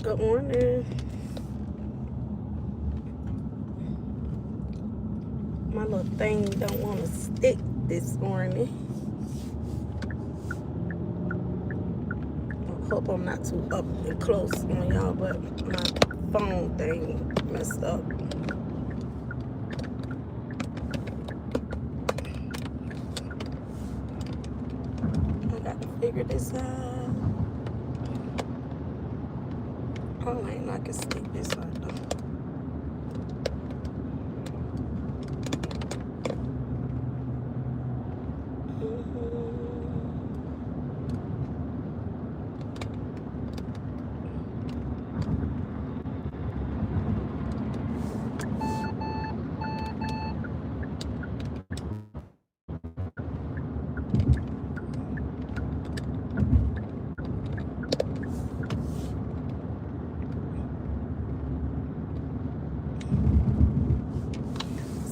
Good morning. My little thing don't want to stick this morning. I hope I'm not too up and close on y'all, but my phone thing messed up. I got to figure this out. Oh, ain't I can stick this out though.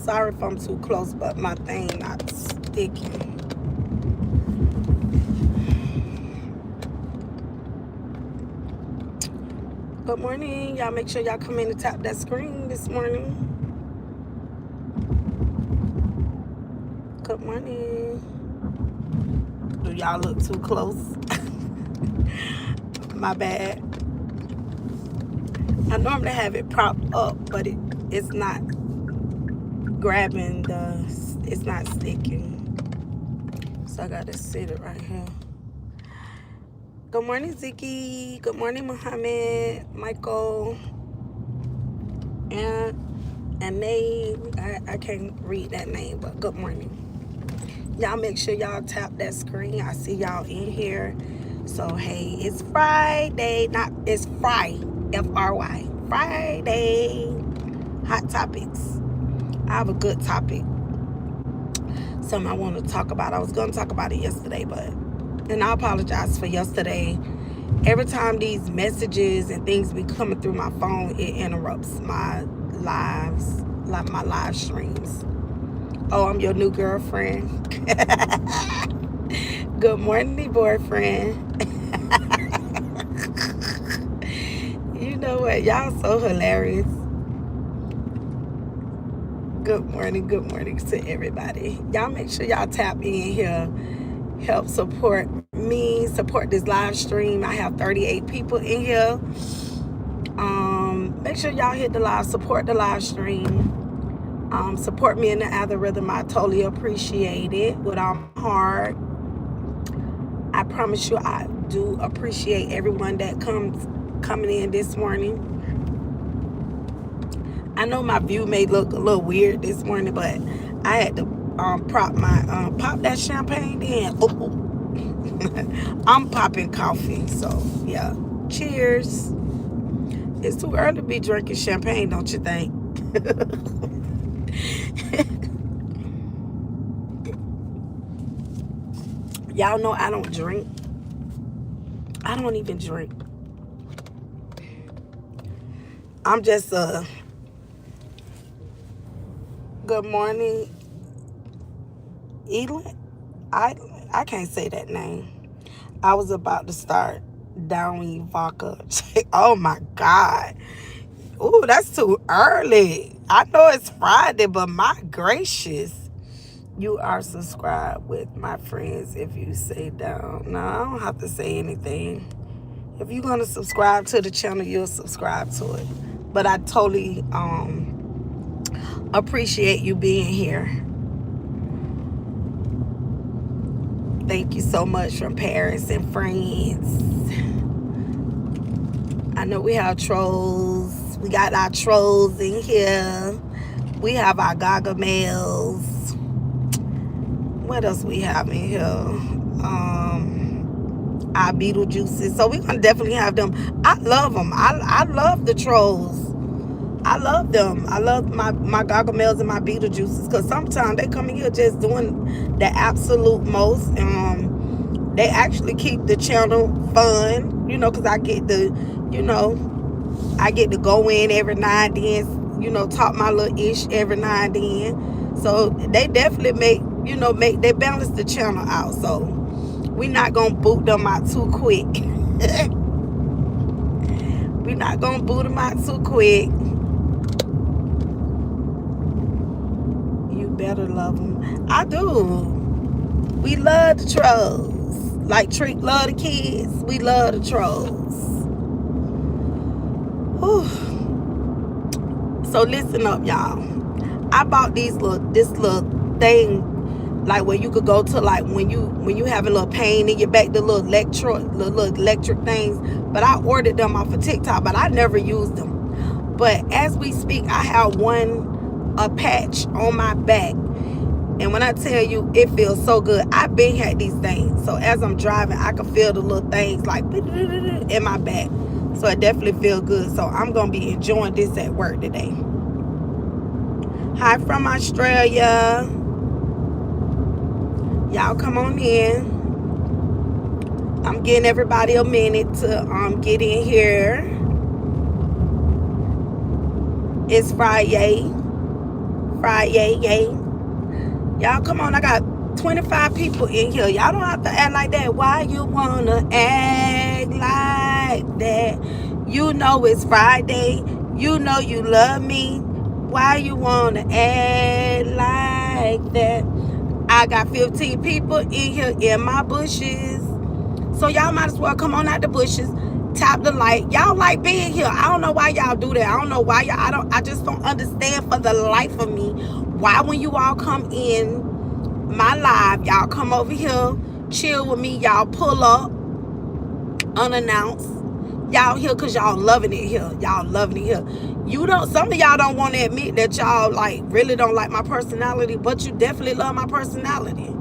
Sorry if I'm too close, but my thing not sticking. Good morning. Y'all make sure y'all come in and tap that screen this morning. Good morning. Do y'all look too close? My bad. I normally have it propped up, but it's not grabbing it's not sticking. So I gotta sit it right here. Good morning, Ziki. Good morning, Muhammad, Michael, and name. I can't read that name, but good morning. Y'all make sure y'all tap that screen. I see y'all in here. So hey, it's Friday. It's Fry. Friday. Hot topics. I have a good topic. Something I want to talk about. I was going to talk about it yesterday, and I apologize for yesterday. Every time these messages and things be coming through my phone, it interrupts my lives, like my live streams. Oh, I'm your new girlfriend. Good morning, boyfriend. You know what? Y'all so hilarious. Good morning to everybody. Y'all make sure y'all tap in here. Help support me, support this live stream. I have 38 people in here. Make sure y'all hit the live, support the live stream. Support me in the algorithm. I totally appreciate it with all my heart. I promise you I do appreciate everyone that coming in this morning. I know my view may look a little weird this morning, but I had to pop that champagne in. Oh. I'm popping coffee, so yeah. Cheers. It's too early to be drinking champagne, don't you think? Y'all know I don't drink. I don't even drink. I'm just good morning, Elin. I can't say that name. I was about to start downing vodka. Oh my God. Ooh, that's too early. I know it's Friday, but my gracious. You are subscribed with my friends if you say down. No, I don't have to say anything. If you're going to subscribe to the channel, you'll subscribe to it. But I totally appreciate you being here. Thank you so much from Paris and friends. I know we have trolls. We got our trolls in here. We have our gaga males. What else we have in here? Our Beetlejuices. So we're going to definitely have them. I love them. I love the trolls. I love them. I love my Gargamels and my Beetlejuices because sometimes they come in here just doing the absolute most. They actually keep the channel fun, because I get to go in every now and then, talk my little ish every now and then. So they definitely they balance the channel out. So we're not going to boot them out too quick. We're not gonna boot them out too quick. You better love them. I do. We love the trolls. Like Trick love the kids. We love the trolls. Whew. So listen up, y'all. I bought this little thing, like where you could go to, like when you have a little pain in your back, the little electric things. But I ordered them off of TikTok, but I never used them. But as we speak, I have a patch on my back, and when I tell you, it feels so good. I've been had these things, so as I'm driving, I can feel the little things like in my back. So it definitely feels good. So I'm gonna be enjoying this at work today. Hi from Australia. Y'all come on in. I'm getting everybody a minute to get in here. It's Friday. Friday, yay. Y'all come on. I got 25 people in here. Y'all don't have to act like that. Why you wanna act like that? You know it's Friday. You know you love me. Why you wanna act like that? I got 15 people in here in my bushes. So y'all might as well come on out the bushes. Tap the like. Y'all like being here. I don't know why y'all do that. I don't know why y'all. I just don't understand for the life of me why when you all come in my live, y'all come over here, chill with me. Y'all pull up unannounced. Y'all here because y'all loving it here. Y'all loving it here. Some of y'all don't want to admit that y'all like really don't like my personality, but you definitely love my personality.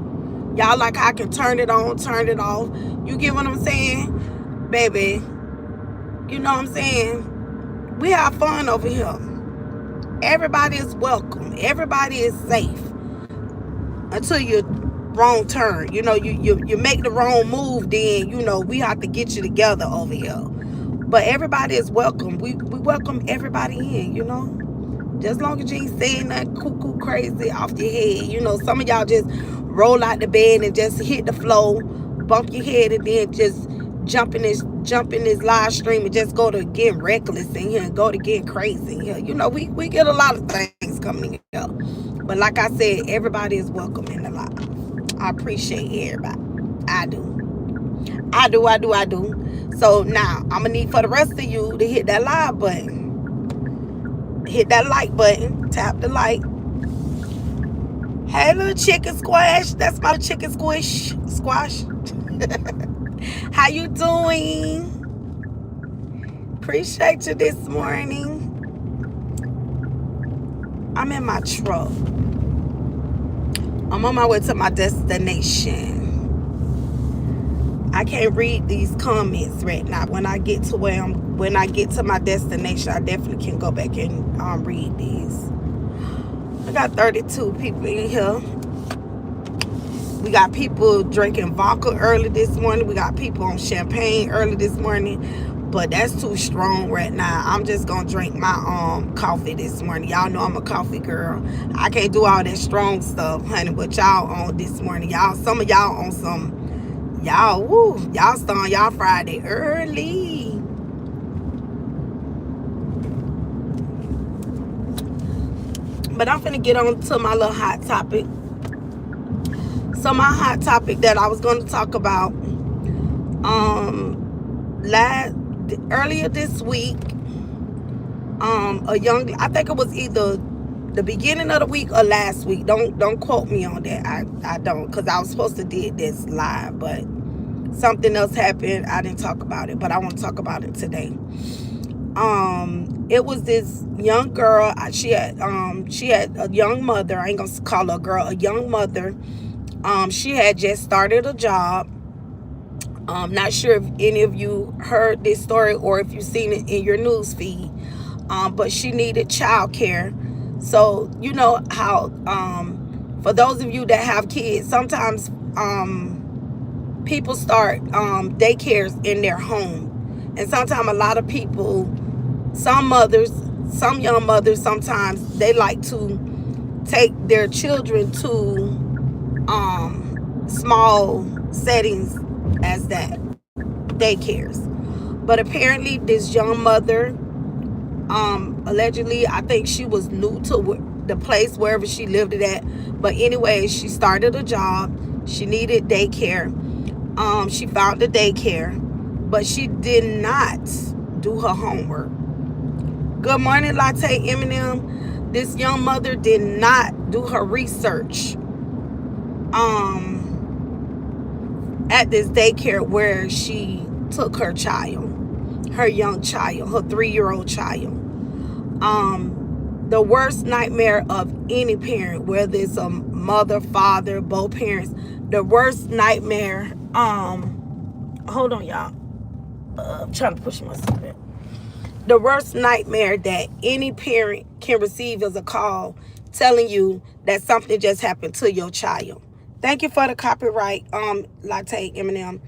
Y'all like I can turn it on, turn it off. You get what I'm saying? Baby, you know what I'm saying? We have fun over here. Everybody is welcome. Everybody is safe. Until you wrong turn. You know, you make the wrong move, then, we have to get you together over here. But everybody is welcome. We welcome everybody in, Just as long as you ain't saying that cuckoo crazy off your head. Some of y'all just roll out the bed and just hit the floor, bump your head, and then just jump in this live stream and just go to getting reckless in here and go to getting crazy in here. We get a lot of things coming in here. But like I said, everybody is welcome in the live. I appreciate everybody. I do. So now I'm gonna need for the rest of you to hit that live button. Hit that like button. Tap the like. Hey, little chicken squash. That's my chicken squash. How you doing? Appreciate you this morning. I'm in my truck. I'm on my way to my destination. I can't read these comments right now. When I get to my destination, I definitely can go back and read these. I got 32 people in here. We got people drinking vodka early this morning. We got people on champagne early this morning. But that's too strong right now. I'm just going to drink my coffee this morning. Y'all know I'm a coffee girl. I can't do all that strong stuff, honey, what y'all on this morning. Some of y'all on some, y'all starting y'all Friday early. But I'm finna get on to my little hot topic. So my hot topic that I was going to talk about earlier this week, I think it was either the beginning of the week or last week. Don't quote me on that. I don't, because I was supposed to did this live, but something else happened. I didn't talk about it, but I want to talk about it today. It was this young girl. She had a young mother. I ain't gonna call her a girl, a young mother. She had just started a job. Not sure if any of you heard this story or if you've seen it in your news feed. But she needed childcare. So you know how for those of you that have kids, sometimes people start daycares in their home, and sometimes a lot of people, some young mothers, sometimes they like to take their children to small settings as that daycares. But But apparently this young mother, allegedly, I think she was new to the place wherever she lived it at. But anyway, she started a job. She needed daycare. She found the daycare, but she did not do her homework. Good morning, Latte Eminem. This young mother did not do her research at this daycare where she took her child, her young child, her 3-year-old child. The worst nightmare of any parent, whether it's a mother, father, both parents, the worst nightmare, hold on, y'all. I'm trying to push myself in. The worst nightmare that any parent can receive is a call telling you that something just happened to your child. Thank you for the copyright, Latte Eminem.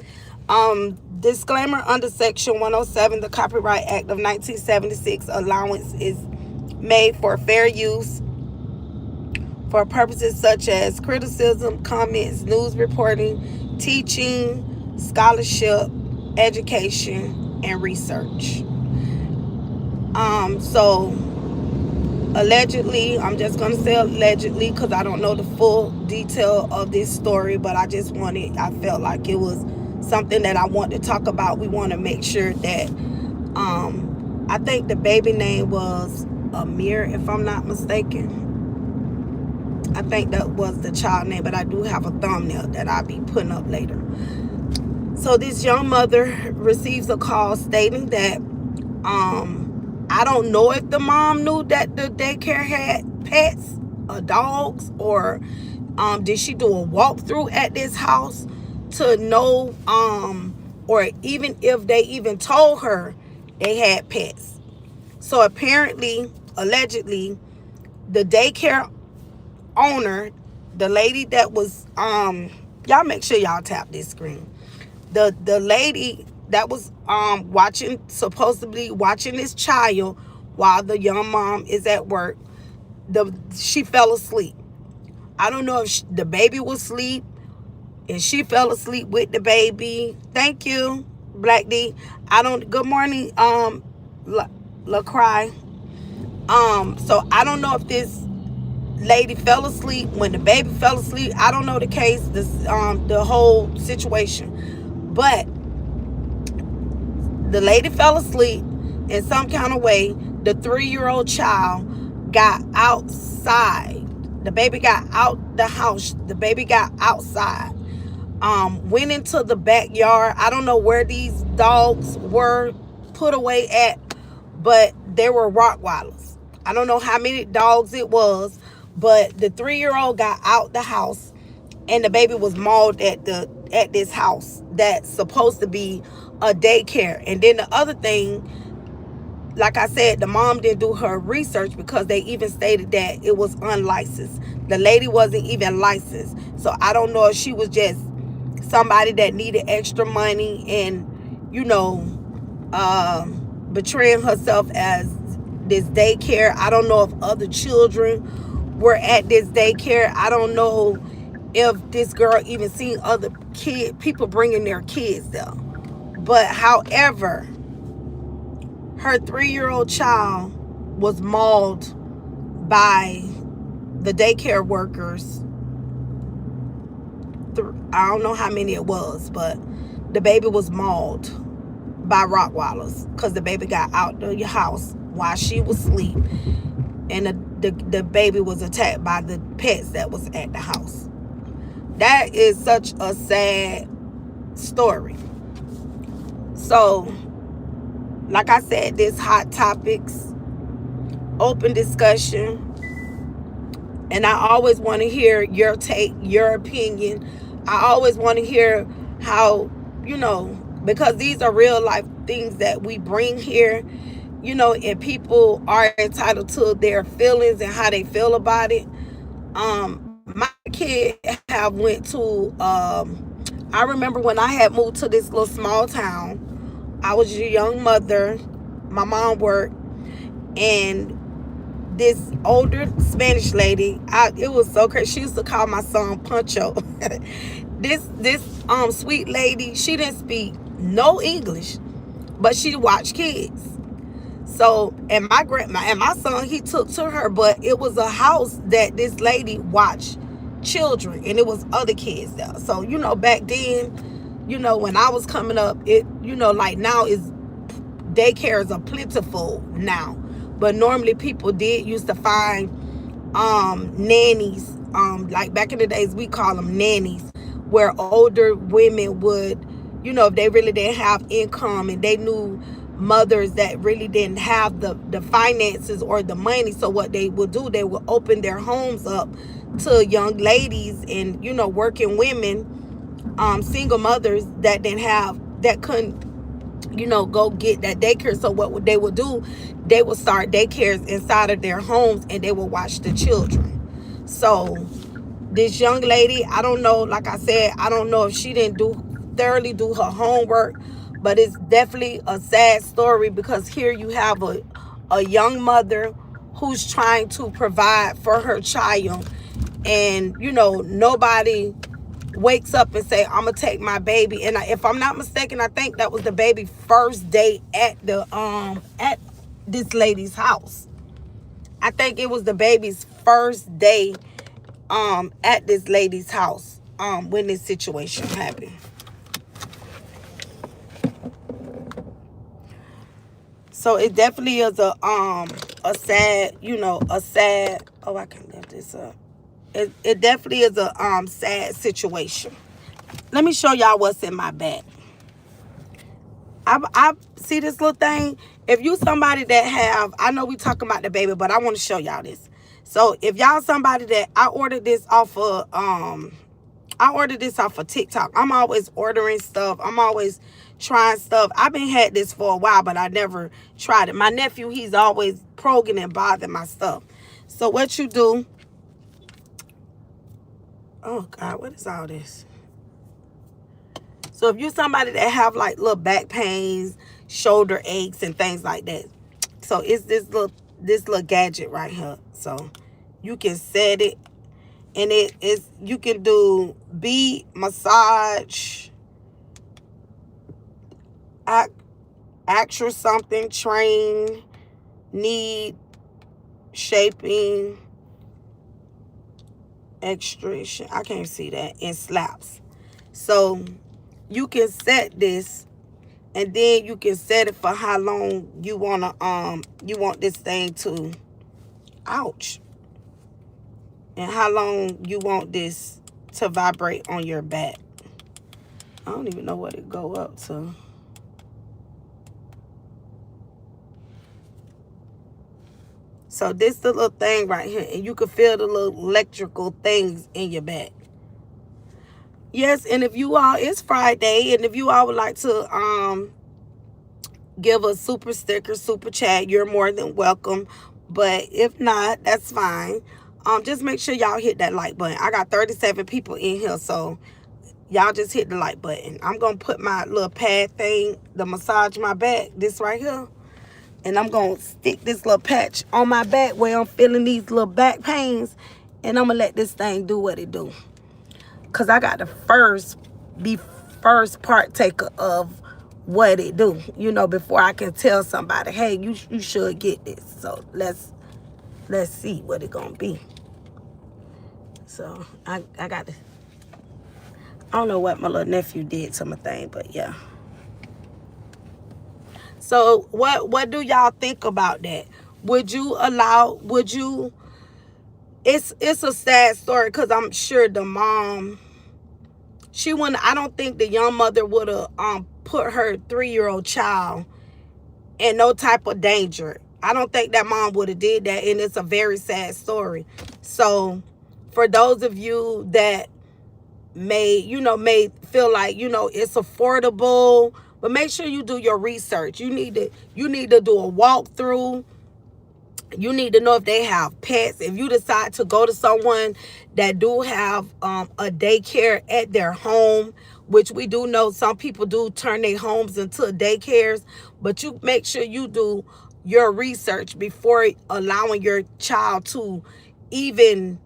Disclaimer: under Section 107, the Copyright Act of 1976, allowance is made for fair use for purposes such as criticism, comments, news reporting, teaching, scholarship, education, and research. So allegedly, I'm just going to say allegedly because I don't know the full detail of this story, but I felt like it was something that I want to talk about. We want to make sure that, I think the baby name was Amir, if I'm not mistaken. I think that was the child name, but I do have a thumbnail that I'll be putting up later. So this young mother receives a call stating that, I don't know if the mom knew that the daycare had pets or dogs, or did she do a walkthrough at this house to know, or even if they even told her they had pets. So apparently, allegedly, the daycare owner, the lady that was, y'all make sure y'all tap this screen. The lady that was supposedly watching this child while the young mom is at work, she fell asleep. I don't know if the baby was asleep and she fell asleep with the baby. Thank you, Black D. Good morning, LaCry. So I don't know if this lady fell asleep when the baby fell asleep. I don't know the case, the whole situation. But the lady fell asleep in some kind of way. The 3-year-old child got outside. The baby got out the house. The baby got outside. Went into the backyard. I don't know where these dogs were put away at, but they were Rottweilers. I don't know how many dogs it was, but the 3-year-old got out the house, and the baby was mauled at this house that's supposed to be a daycare. And then the other thing, like I said, the mom didn't do her research because they even stated that it was unlicensed. The lady wasn't even licensed. So I don't know if she was just somebody that needed extra money and, betraying herself as this daycare. I don't know if other children were at this daycare. I don't know if this girl even seen other people bringing their kids there. But however, her 3-year-old child was mauled by the daycare workers. I don't know how many it was, but the baby was mauled by Rottweilers because the baby got out of your house while she was asleep, and the baby was attacked by the pets that was at the house. That is such a sad story. So, like I said, this hot topics, open discussion, and I always want to hear your take, your opinion. I always want to hear how, because these are real life things that we bring here, and people are entitled to their feelings and how they feel about it. My kid have went to, I remember when I had moved to this little small town, I was a young mother, my mom worked, and this older Spanish lady, it was so crazy. She used to call my son Pancho. This sweet lady, she didn't speak no English. but she watched kids. So, and my son, he took to her, but it was a house that this lady watched children, and it was other kids there. So, back then, when I was coming up, it, like now is daycares are plentiful now, but normally people did used to find nannies, like back in the days we call them nannies, where older women would, if they really didn't have income and they knew mothers that really didn't have the finances or the money. So what they would do, they would open their homes up to young ladies and, working women, single mothers that didn't have, that couldn't, go get that daycare. So what they would do, they would start daycares inside of their homes and they would watch the children. So this young lady, I don't know, like I said, I don't know if she didn't thoroughly do her homework, but it's definitely a sad story, because here you have a young mother who's trying to provide for her child, and nobody wakes up and say, I'm gonna take my baby. And if I'm not mistaken, I think that was the baby first day at this lady's house. I think it was the baby's first day at this lady's house when this situation happened. So it definitely is a sad, oh, I can lift this up. It definitely is a sad situation. Let me show y'all what's in my bag. I see this little thing. If you somebody that have, I know we talking about the baby, but I want to show y'all this. So if y'all somebody that, I ordered this off of TikTok. I'm always ordering stuff. I'm always trying stuff. I've been had this for a while, but I never tried it. My nephew, he's always probing and bothering my stuff. So what you do, oh God, what is all this? So if you somebody that have like little back pains, shoulder aches and things like that, so it's this little gadget right here. So you can set it, and it is, you can do beat, massage, actual something, train, knead, shaping, extraction. I can't see that. And slaps. So you can set this, and then you can set it for how long you want this thing to, ouch, and how long you want this to vibrate on your back. I don't even know what it go up to. So this the little thing right here, and you can feel the little electrical things in your back. Yes, and if you all, it's Friday, and if you all would like to give a super sticker, super chat, you're more than welcome. But if not, that's fine. Just make sure y'all hit that like button. I got 37 people in here, so y'all just hit the like button. I'm gonna put my little pad thing to massage my back, this right here, and I'm gonna stick this little patch on my back where I'm feeling these little back pains, and I'm gonna let this thing do what it do. Cause I got be first partaker of what it do, before I can tell somebody, hey, you should get this. So let's see what it gonna be. So I got this. I don't know what my little nephew did to my thing, but yeah. So what do y'all think about that? It's a sad story, because I'm sure the mom, I don't think the young mother would have put her 3-year-old child in no type of danger. I don't think that mom would have did that, and it's a very sad story. So for those of you that may feel like, it's affordable, but make sure you do your research. You need to do a walkthrough. You need to know if they have pets. If you decide to go to someone that do have a daycare at their home, which we do know some people do turn their homes into daycares, but you make sure you do your research before allowing your child to even,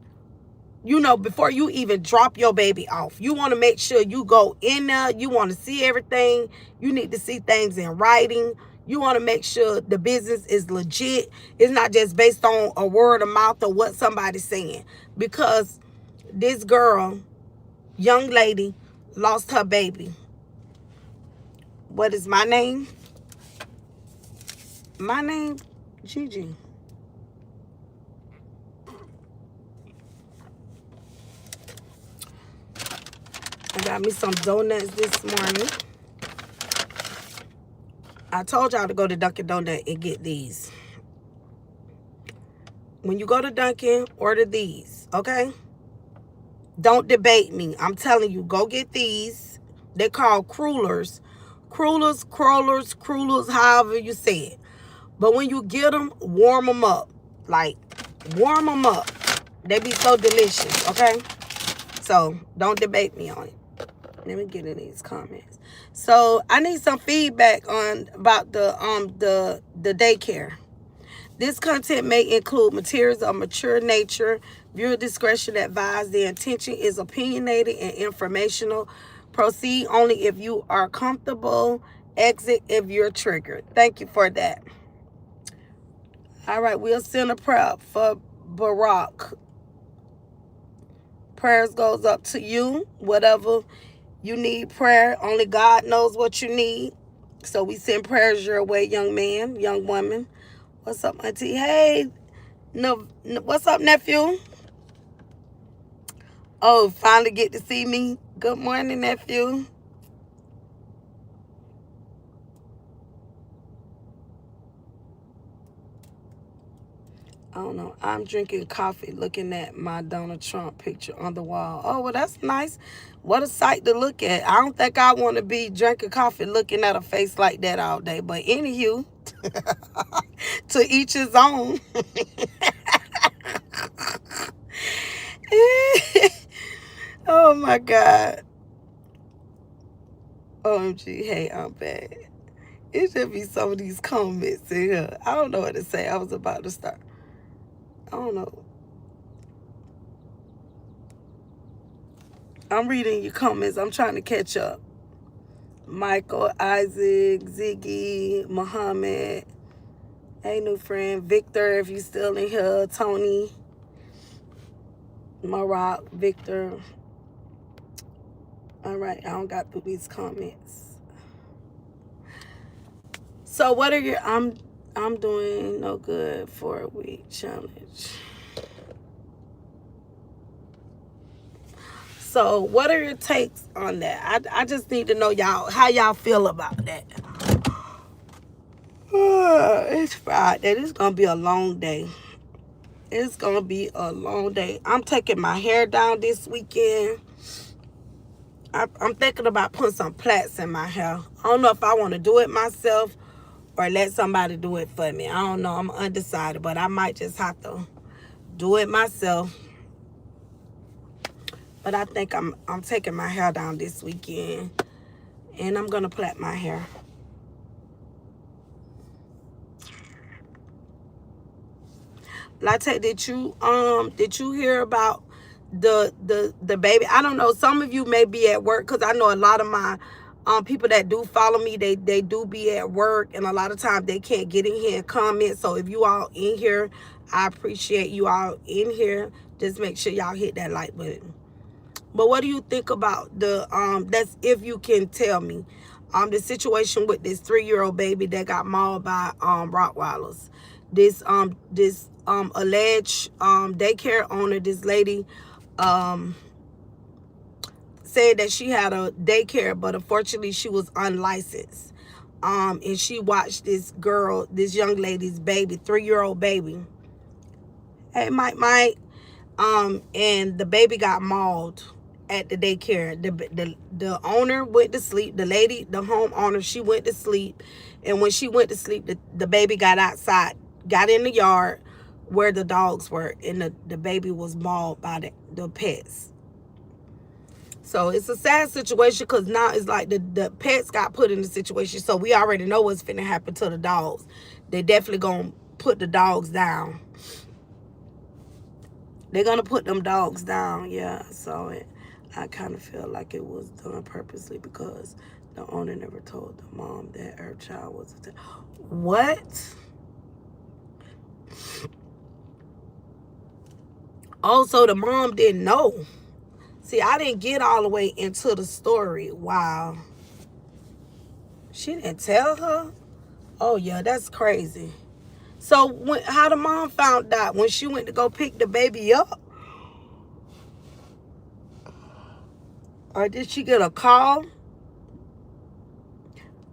you know, before you even drop your baby off. You want to make sure you go in there. You want to see everything. You need to see things in writing. You want to make sure the business is legit. It's not just based on a word of mouth or what somebody's saying. Because this girl, young lady, lost her baby. What is my name? My name, Gigi. I got me some donuts this morning. I told y'all to go to Dunkin' Donut and get these. When you go to Dunkin', order these, okay? Don't debate me. I'm telling you, go get these. They're called crullers. Crullers, however you say it. But when you get them, warm them up. Like, warm them up. They be so delicious, okay? So, don't debate me on it. Let me get in these comments. So I need some feedback on about the daycare. This content may include materials of mature nature. Viewer discretion advised. The intention is opinionated and informational. Proceed only if you are comfortable. Exit if you're triggered. Thank you for that. All right, we'll send a prayer for Barack. Prayers goes up to you. Whatever you need prayer. Only God knows what you need. So we send prayers your way, young man, young woman. What's up, auntie? Hey, no, what's up, nephew? Oh, finally get to see me. Good morning, nephew. I don't know. I'm drinking coffee looking at my Donald Trump picture on the wall. Oh, well, that's nice. What a sight to look at. I don't think I want to be drinking coffee looking at a face like that all day. But anywho, to each his own. Oh, my God. OMG. Hey, I'm bad. It should be some of these comments in here. I don't know what to say. I was about to start. I don't know. I'm reading your comments. I'm trying to catch up. Michael, Isaac, Ziggy, Muhammad. Hey, new friend. Victor, if you still in here. Tony. Maroc, Victor. All right. I don't got through these comments. So what are your... I'm doing no good for a week challenge. So what are your takes on that? I just need to know y'all how y'all feel about that. It's Friday. It's gonna be a long day. It's gonna be a long day. I'm taking my hair down this weekend. I'm thinking about putting some plaits in my hair. I don't know if I want to do it myself or let somebody do it for me. I don't know. I'm undecided, but I might just have to do it myself. But I think I'm taking my hair down this weekend, and I'm gonna plait my hair. Latte, did you hear about the baby? I don't know. Some of you may be at work, because I know a lot of my people that do follow me, they do be at work, and a lot of times they can't get in here and comment. So if you all in here, I appreciate you all in here. Just make sure y'all hit that like button. But what do you think about the that's if you can tell me the situation with this 3-year-old baby that got mauled by Rottweilers? This alleged daycare owner, this lady said that she had a daycare, but unfortunately she was unlicensed. And she watched this girl, this young lady's baby, 3-year-old baby. Hey, Mike. And the baby got mauled at the daycare. The owner went to sleep. The lady, the homeowner, she went to sleep. And when she went to sleep, the baby got outside, got in the yard where the dogs were, and the baby was mauled by the pets. So it's a sad situation, because now it's like the pets got put in the situation. So we already know what's finna happen to the dogs. They definitely gonna put the dogs down. They're gonna put them dogs down. Yeah, I saw it. I kind of feel like it was done purposely because the owner never told the mom that her child was what? Also, the mom didn't know. See, I didn't get all the way into the story. Wow. She didn't tell her? Oh, yeah, that's crazy. So, how the mom found out when she went to go pick the baby up? Or did she get a call?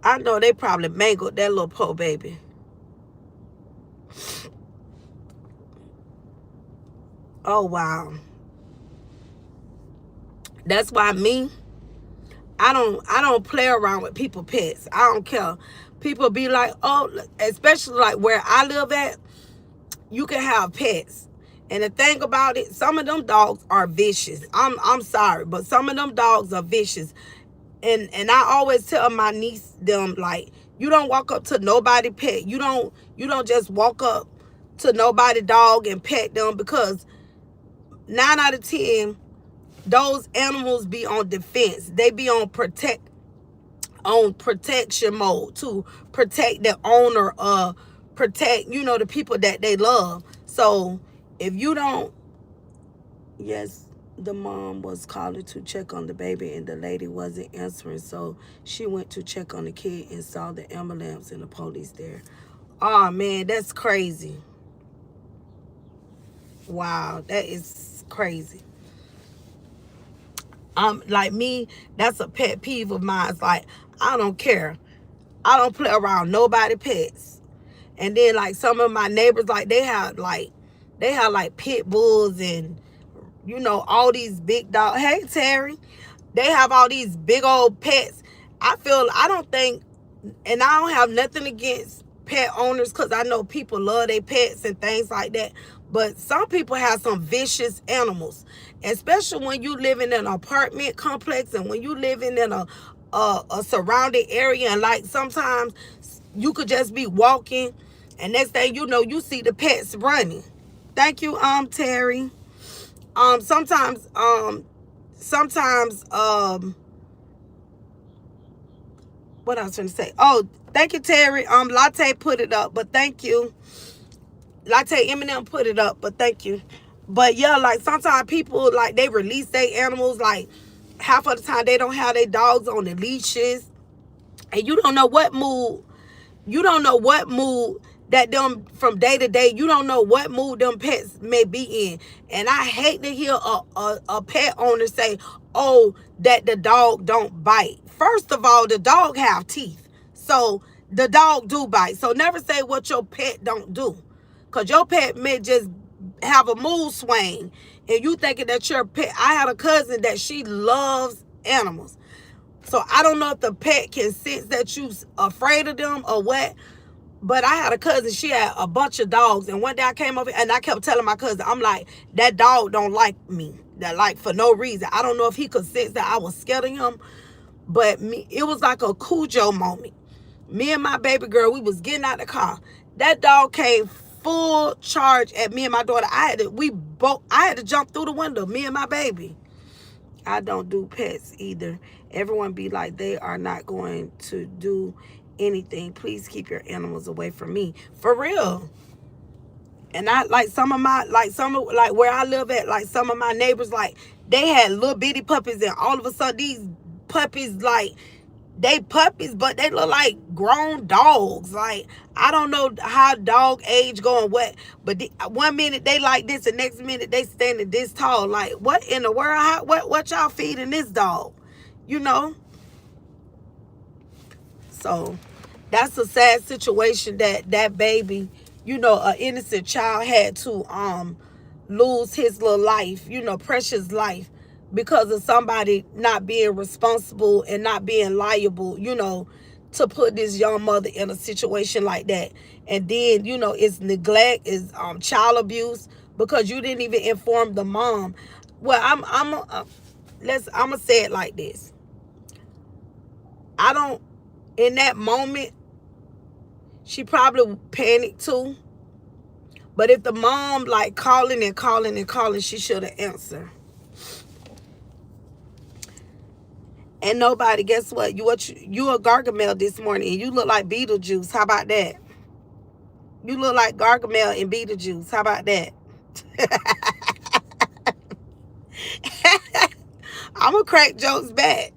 I know they probably mangled that little poor baby. Oh, wow. That's why I don't play around with people pets. I don't care. People be like, oh, especially like where I live at, you can have pets. And the thing about it, some of them dogs are vicious. I'm sorry, but some of them dogs are vicious. And I always tell my niece them, like, you don't walk up to nobody pet. You don't just walk up to nobody dog and pet them, because 9 out of 10 those animals be on defense. They be on protection mode to protect the owner, protect, the people that they love. So if you don't, yes, the mom was calling to check on the baby and the lady wasn't answering, so she went to check on the kid and saw the ambulance and the police there. Oh man, that's crazy. Wow, that is crazy. Like me, that's a pet peeve of mine. It's like, I don't care. I don't play around nobody pets. And then like some of my neighbors, like they have like pit bulls and all these big dogs. Hey Terry, they have all these big old pets. I don't think, and I don't have nothing against pet owners, because I know people love their pets and things like that. But some people have some vicious animals, especially when you live in an apartment complex and when you living in a surrounding area. And like sometimes you could just be walking, and next thing you know, you see the pets running. Thank you, Terry. Sometimes what I was trying to say. Oh, thank you, Terry. Latte put it up, but thank you. Latte Eminem put it up, but thank you. But yeah, like sometimes people, like, they release their animals, like half of the time they don't have their dogs on the leashes, and you don't know what mood. You don't know what mood that them, from day to day, you don't know what mood them pets may be in. And I hate to hear a pet owner say, oh, that the dog don't bite. First of all, the dog have teeth. So the dog do bite. So never say what your pet don't do. Because your pet may just have a mood swing. And you thinking that your pet, I had a cousin that she loves animals. So I don't know if the pet can sense that you afraid of them or what. But I had a cousin, she had a bunch of dogs. And one day I came over and I kept telling my cousin, I'm like, that dog don't like me. That, like, for no reason. I don't know if he could sense that I was scared of him. But it was like a Cujo moment. Me and my baby girl, we was getting out the car. That dog came full charge at me and my daughter. I had to jump through the window, me and my baby. I don't do pets either. Everyone be like, they are not going to do anything. Please keep your animals away from me. For real. And I like like where I live at, like some of my neighbors, like they had little bitty puppies, and all of a sudden these puppies, like, they puppies, but they look like grown dogs. Like, I don't know how dog age going what, but one minute they like this, the next minute they standing this tall. Like, what in the world? What y'all feeding this dog? So that's a sad situation that baby, an innocent child had to lose his little life, precious life, because of somebody not being responsible and not being liable, to put this young mother in a situation like that. And then, it's neglect, it's child abuse, because you didn't even inform the mom. Well, I'm gonna say it like this. In that moment, she probably panicked too. But if the mom like calling and calling and calling, she should have answered. And nobody, guess what? You a Gargamel this morning and you look like Beetlejuice. How about that? You look like Gargamel and Beetlejuice. How about that? I'm gonna crack jokes back.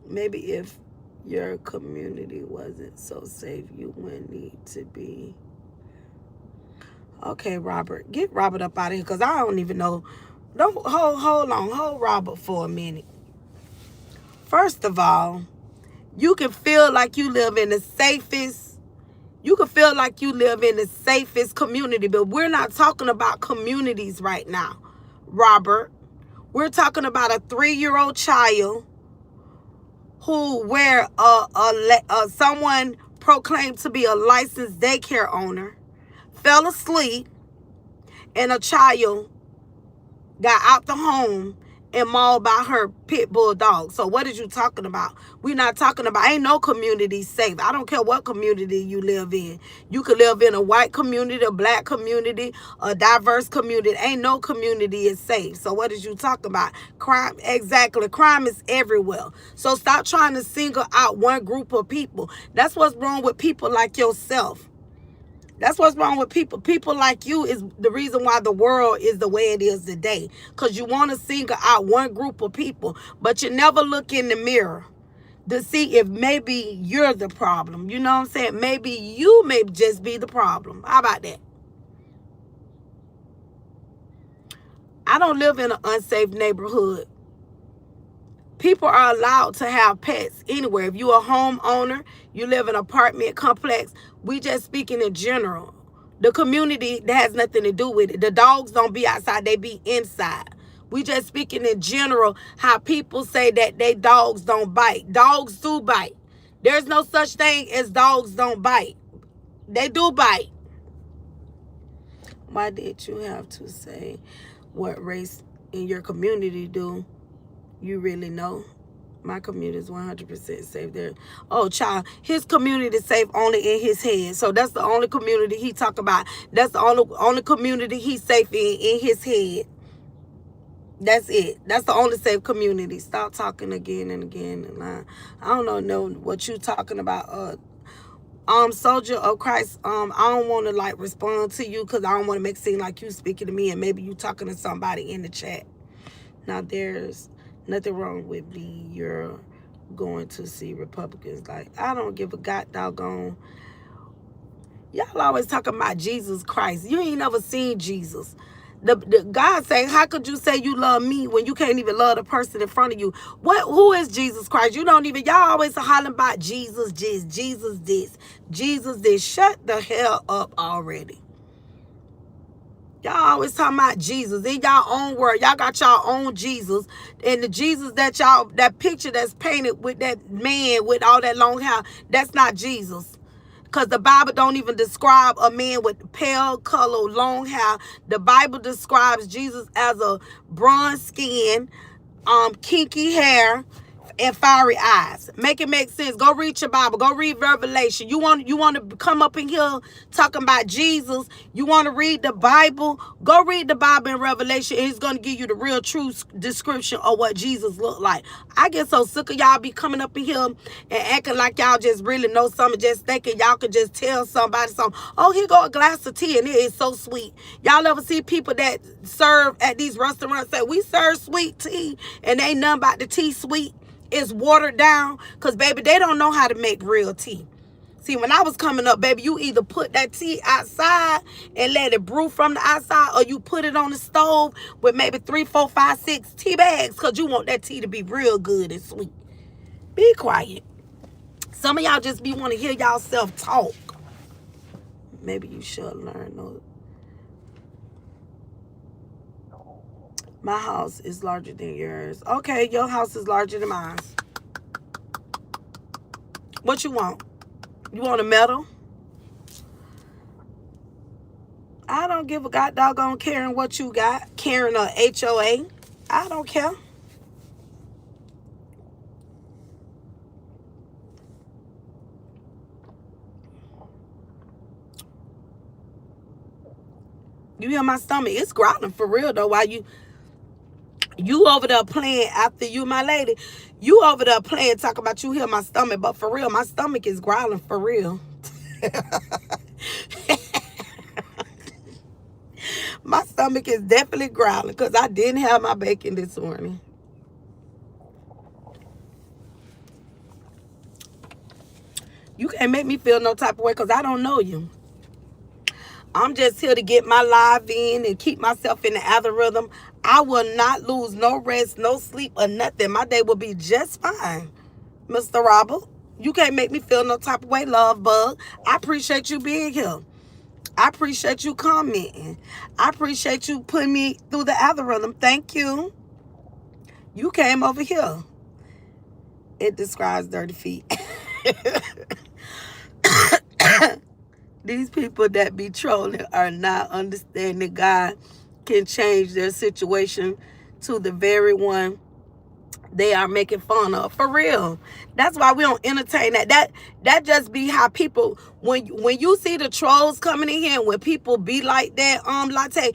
Maybe if your community wasn't so safe, you wouldn't need to be. Okay, Robert. Get Robert up out of here because I don't even know. Don't hold on. Hold Robert for a minute. First of all, you can feel like you live in the safest. You can feel like you live in the safest community, but we're not talking about communities right now, Robert. We're talking about a 3-year-old child who where someone proclaimed to be a licensed daycare owner fell asleep and a child got out the home and mauled by her pit bull dog. So what is you talking about? We're not talking about, ain't no community safe. I don't care what community you live in. You could live in a white community, a black community, a diverse community. Ain't no community is safe. So what is you talking about? Crime, exactly. Crime is everywhere. So stop trying to single out one group of people. That's what's wrong with people like yourself. That's what's wrong with people. People like you is the reason why the world is the way it is today. Because you want to single out one group of people, but you never look in the mirror to see if maybe you're the problem. You know what I'm saying? Maybe you may just be the problem. How about that? I don't live in an unsafe neighborhood. People are allowed to have pets anywhere. If you're a homeowner, you live in an apartment complex, we just speaking in general. The community, that has nothing to do with it. The dogs don't be outside, they be inside. We just speaking in general how people say that they dogs don't bite. Dogs do bite. There's no such thing as dogs don't bite. They do bite. Why did you have to say what race in your community do? You really know? My community is 100% safe there. Oh, child, his community is safe only in his head. So that's the only community he talk about. That's the only community he's safe in his head. That's it. That's the only safe community. Stop talking again and again. And I don't know what you talking about. Soldier of Christ, I don't want to like respond to you because I don't want to make it seem like you speaking to me and maybe you talking to somebody in the chat. Now, there's nothing wrong with me. You're going to see Republicans. Like, I don't give a god doggone. Y'all always talking about Jesus Christ. You ain't never seen Jesus. The God saying, how could you say you love me when you can't even love the person in front of you? Who is Jesus Christ? You don't even, y'all always hollering about Jesus this. Shut the hell up already. Y'all always talking about Jesus in y'all own word. Y'all got y'all own Jesus. And the Jesus that y'all, that picture that's painted with that man with all that long hair, that's not Jesus. Because the Bible don't even describe a man with pale color, long hair. The Bible describes Jesus as a bronze skin, kinky hair, and fiery eyes. Make it make sense. Go read your Bible. Go read Revelation. You want to come up in here talking about Jesus. You want to read the Bible. Go read the Bible in Revelation. And it's going to give you the real true description of what Jesus looked like. I get so sick of y'all be coming up in here and acting like y'all just really know something. Just thinking y'all could just tell somebody something. Oh, here go a glass of tea and it is so sweet. Y'all ever see people that serve at these restaurants say, we serve sweet tea and ain't nothing about the tea sweet? It's watered down because, baby, they don't know how to make real tea. See, when I was coming up, baby, you either put that tea outside and let it brew from the outside or you put it on the stove with maybe 3, 4, 5, 6 tea bags because you want that tea to be real good and sweet. Be quiet. Some of y'all just be want to hear y'all self talk. Maybe you should learn those. My house is larger than yours. Okay, your house is larger than mine. What you want? You want a medal? I don't give a god doggone caring what you got. Caring a HOA. I don't care. You hear my stomach? It's growling for real though. While you over there playing after you, my lady. You over there playing, talking about you hear my stomach, but for real, my stomach is growling for real. My stomach is definitely growling because I didn't have my bacon this morning. You can't make me feel no type of way because I don't know you. I'm just here to get my live in and keep myself in the algorithm. I will not lose no rest, no sleep, or nothing. My day will be just fine, Mr. Robert. You can't make me feel no type of way, love bug. I appreciate you being here. I appreciate you commenting. I appreciate you putting me through the algorithm. Thank you. You came over here. It describes dirty feet. These people that be trolling are not understanding God can change their situation to the very one they are making fun of. For real. That's why we don't entertain that. That just be how people, when you see the trolls coming in here, and when people be like that, Latte,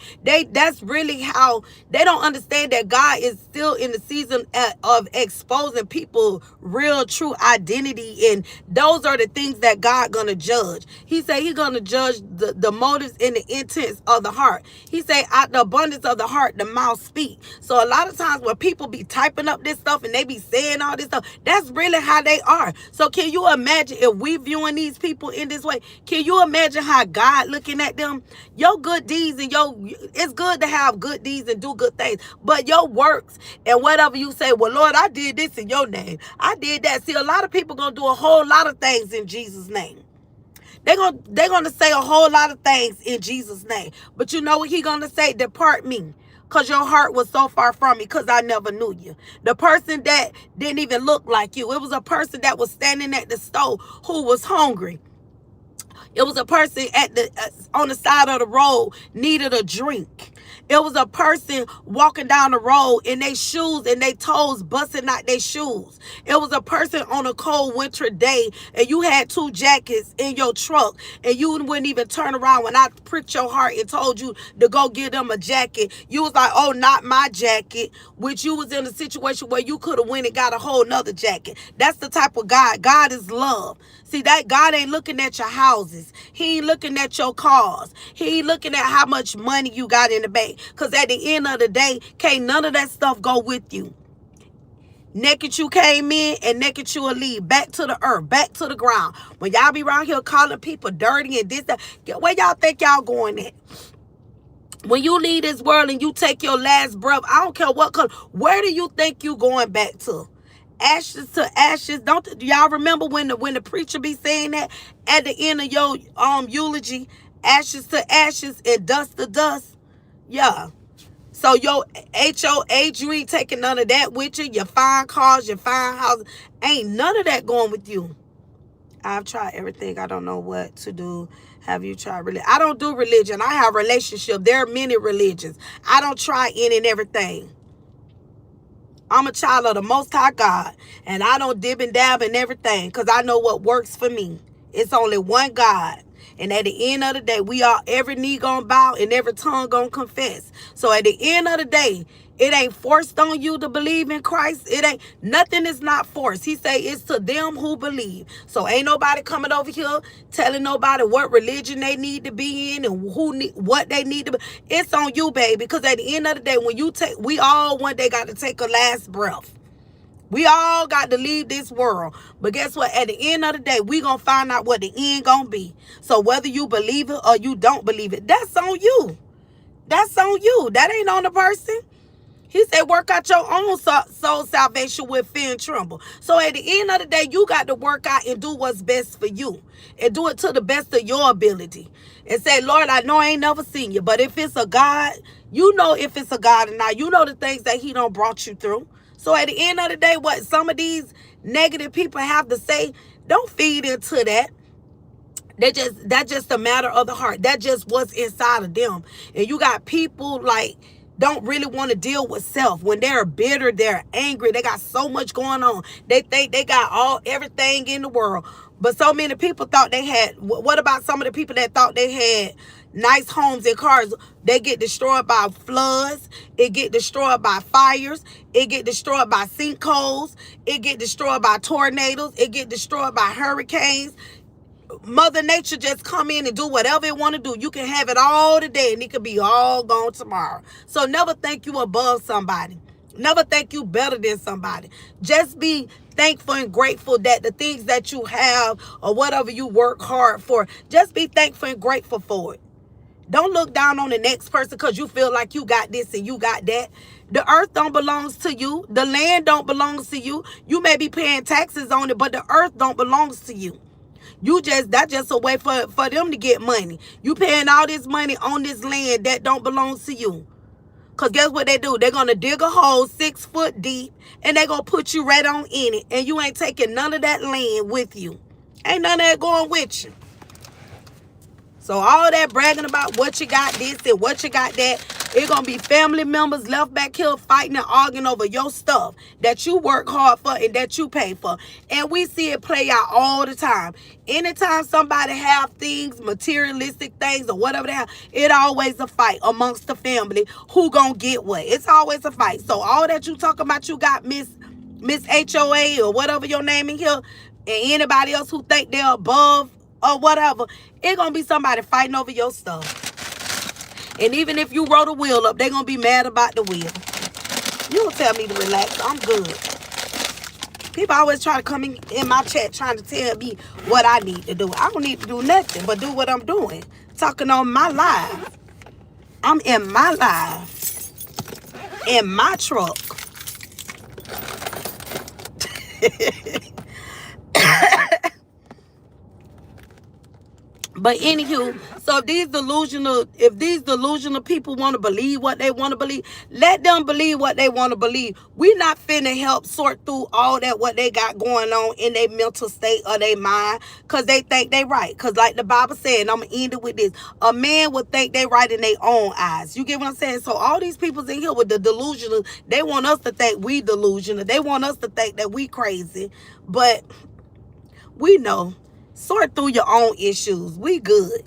that's really how they don't understand that God is still in the season of exposing people real true identity, and those are the things that God gonna judge. He said He gonna judge the motives and the intents of the heart. He say out the abundance of the heart the mouth speak. So a lot of times when people be typing up this stuff and they be saying all this stuff, that's really how they are. So can you imagine if we viewing these people in this way? Can you imagine how God looking at them? Your good deeds and it's good to have good deeds and do good things, but your works and whatever you say, well, Lord, I did this in your name, I did that. See, a lot of people gonna do a whole lot of things in Jesus' name. They're gonna say a whole lot of things in Jesus' name. But you know what He gonna say? Depart me, because your heart was so far from me, because I never knew you. The person that didn't even look like you. It was a person that was standing at the stove who was hungry. It was a person at the on the side of the road needed a drink. It was a person walking down the road in their shoes and their toes busting out their shoes. It was a person on a cold winter day and you had 2 jackets in your truck and you wouldn't even turn around when I pricked your heart and told you to go get them a jacket. You was like, oh, not my jacket, which you was in a situation where you could have went and got a whole nother jacket. That's the type of God. God is love. See, that God ain't looking at your houses. He ain't looking at your cars. He ain't looking at how much money you got in the bank. Because at the end of the day, can't none of that stuff go with you. Naked you came in and naked you will leave. Back to the earth, back to the ground. When y'all be around here calling people dirty and this, that, where y'all think y'all going at? When you leave this world and you take your last breath, I don't care what color, where do you think you going back to? Ashes to ashes. Don't y'all remember when the preacher be saying that at the end of your eulogy? Ashes to ashes and dust to dust. Yeah. So your HOH, you ain't taking none of that with you. Your fine cars, your fine houses, ain't none of that going with you. I've tried everything. I don't know what to do. Have you tried religion? I don't do religion. I have relationship. There are many religions. I don't try any and everything. I'm a child of the Most High God, and I don't dib and dab in everything because I know what works for me. It's only one God, and at the end of the day, we are every knee gonna bow and every tongue gonna confess. So at the end of the day, it ain't forced on you to believe in Christ. It ain't, nothing is not forced. He say it's to them who believe. So ain't nobody coming over here telling nobody what religion they need to be in and what they need to be. It's on you, baby. Because at the end of the day, when you take, we all one day got to take a last breath. We all got to leave this world. But guess what? At the end of the day, we going to find out what the end going to be. So whether you believe it or you don't believe it, that's on you. That's on you. That ain't on the person. He said, work out your own soul salvation with fear and tremble. So at the end of the day, you got to work out and do what's best for you. And do it to the best of your ability. And say, Lord, I know I ain't never seen you. But if it's a God, you know if it's a God or not. You know the things that He done brought you through. So at the end of the day, what some of these negative people have to say, don't feed into that. That's just a matter of the heart. That's just what's inside of them. And you got people like don't really want to deal with self. When they're bitter, they're angry, they got so much going on. They think they got everything in the world. But so many people thought they had. What about some of the people that thought they had nice homes and cars? They get destroyed by floods. It get destroyed by fires. It get destroyed by sinkholes. It get destroyed by tornadoes. It get destroyed by hurricanes. Mother Nature just come in and do whatever it want to do. You can have it all today and it could be all gone tomorrow. So never think you above somebody. Never think you better than somebody. Just be thankful and grateful that the things that you have or whatever you work hard for, just be thankful and grateful for it. Don't look down on the next person because you feel like you got this and you got that. The earth don't belongs to you. The land don't belongs to you. You may be paying taxes on it, but the earth don't belongs to you. That's just a way for them to get money. You paying all this money on this land that don't belong to you. Because guess what they do? They're going to dig a hole 6 foot deep and they're going to put you right on in it. And you ain't taking none of that land with you. Ain't none of that going with you. So all that bragging about what you got this and what you got that, it's going to be family members left back here fighting and arguing over your stuff that you work hard for and that you pay for. And we see it play out all the time. Anytime somebody have things, materialistic things or whatever they have, it always a fight amongst the family. Who gonna get what? It's always a fight. So all that you talking about, you got Miss HOA or whatever your name in here, and anybody else who think they're above or whatever, it's gonna be somebody fighting over your stuff. And even if you wrote a will up, they're gonna be mad about the will. You don't tell me to relax. I'm good. People always try to come in my chat trying to tell me what I need to do. I don't need to do nothing but do what I'm doing. Talking on my live. I'm in my live. In my truck. But anywho, so if these delusional people want to believe what they want to believe, let them believe what they want to believe. We not finna help sort through all that what they got going on in their mental state or their mind because they think they right. Because like the Bible said, and I'm going to end it with this, a man would think they right in their own eyes. You get what I'm saying? So all these people in here with the delusional, they want us to think we delusional. They want us to think that we crazy. But we know. Sort through your own issues. We good.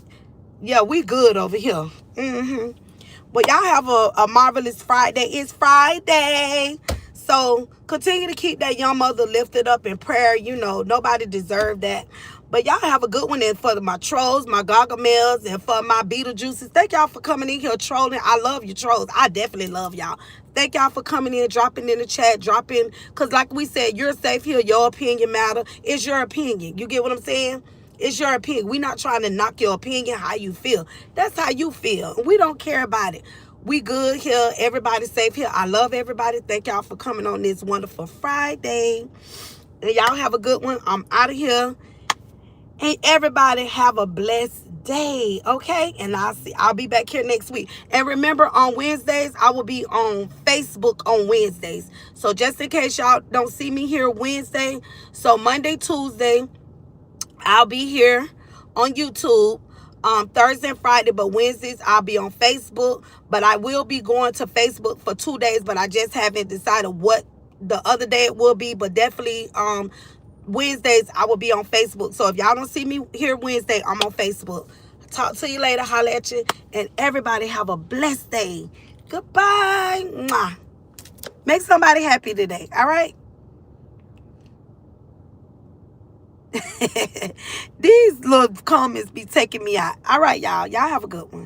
Yeah, we good over here. But y'all have a marvelous Friday. It's Friday. So continue to keep that young mother lifted up in prayer. You know, nobody deserved that. But y'all have a good one. And for my trolls, my gargamels, and for my Beetlejuices, thank y'all for coming in here trolling. I love you trolls. I definitely love y'all. Thank y'all for coming in, dropping in the chat, dropping. Because like we said, you're safe here. Your opinion matter. It's your opinion. You get what I'm saying? It's your opinion. We're not trying to knock your opinion, how you feel. That's how you feel. We don't care about it. We good here. Everybody's safe here. I love everybody. Thank y'all for coming on this wonderful Friday. And y'all have a good one. I'm out of here. And everybody have a blessed day, okay? And I'll be back here next week. And remember, on Wednesdays, I will be on Facebook on Wednesdays. So just in case y'all don't see me here Wednesday, so Monday, Tuesday, I'll be here on YouTube. Thursday and Friday, but Wednesdays I'll be on Facebook. But I will be going to Facebook for 2 days, but I just haven't decided what the other day it will be. But definitely Wednesdays I will be on Facebook. So if y'all don't see me here Wednesday, I'm on Facebook. Talk to you later. Holla at you. And everybody have a blessed day. Goodbye. Mwah. Make somebody happy today. All right? These little comments be taking me out. All right, y'all. Y'all have a good one.